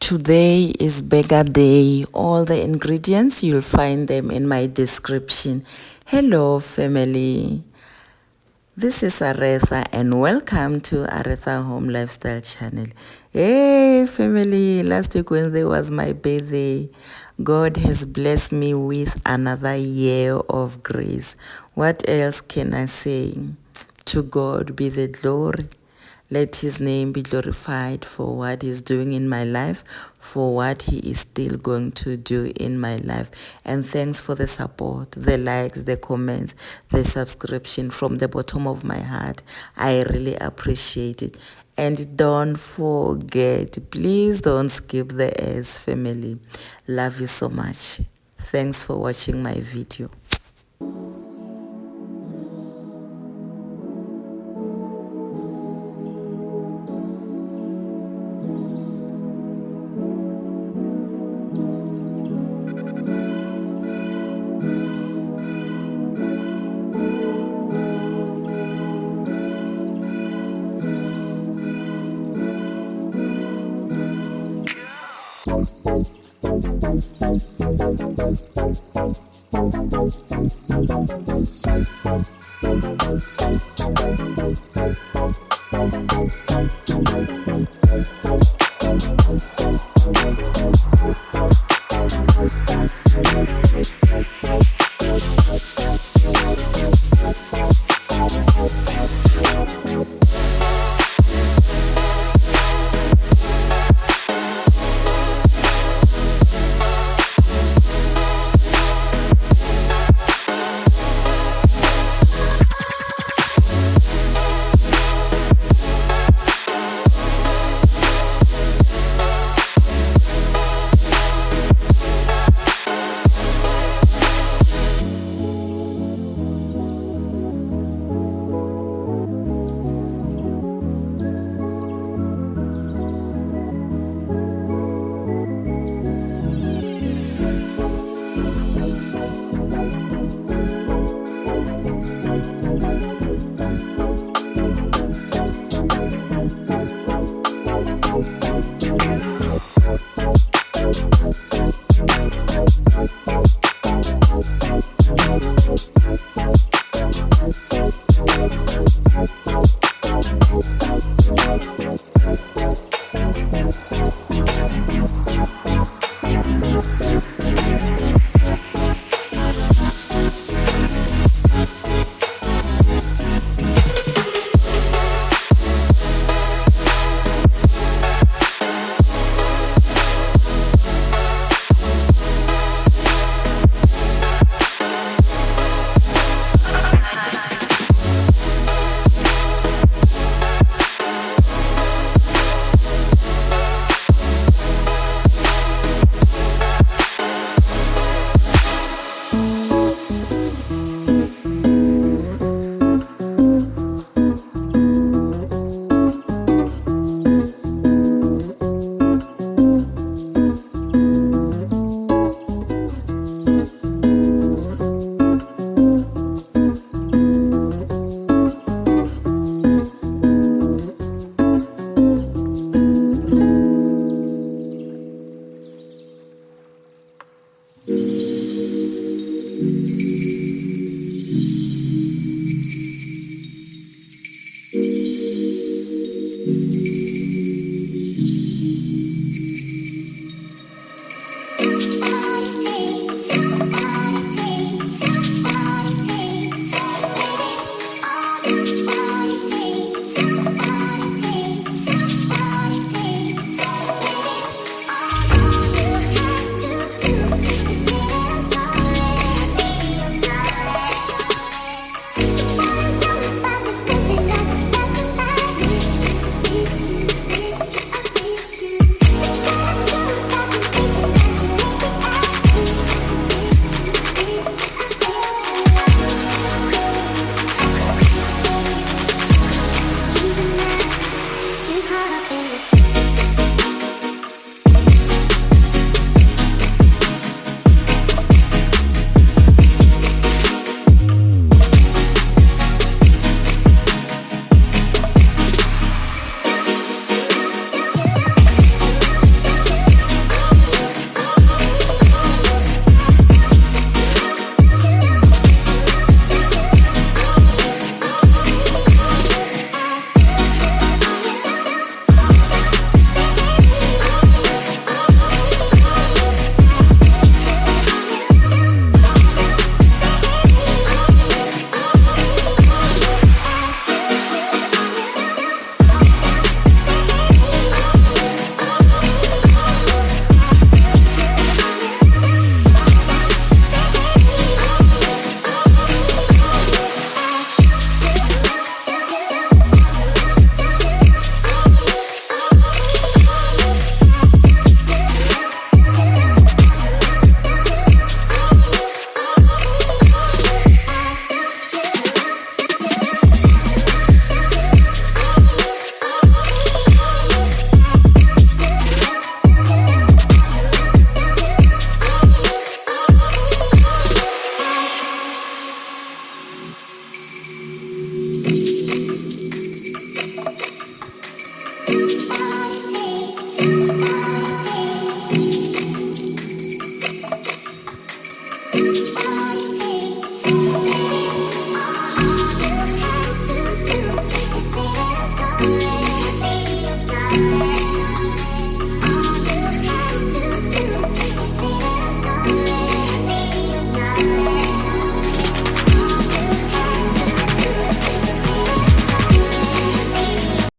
Today is burger day. All the ingredients, you'll find them in my description. Hello family, this is Aretha and welcome to Aretha Home Lifestyle channel. Hey family, last week Wednesday was my birthday. God has blessed me with another year of grace. What else can I say? To God be the glory. Let his name be glorified for what he's doing in my life, for what he is still going to do in my life. And thanks for the support, the likes, the comments, the subscription from the bottom of my heart. I really appreciate it. And don't forget, please don't skip the ads, family. Love you so much. Thanks for watching my video.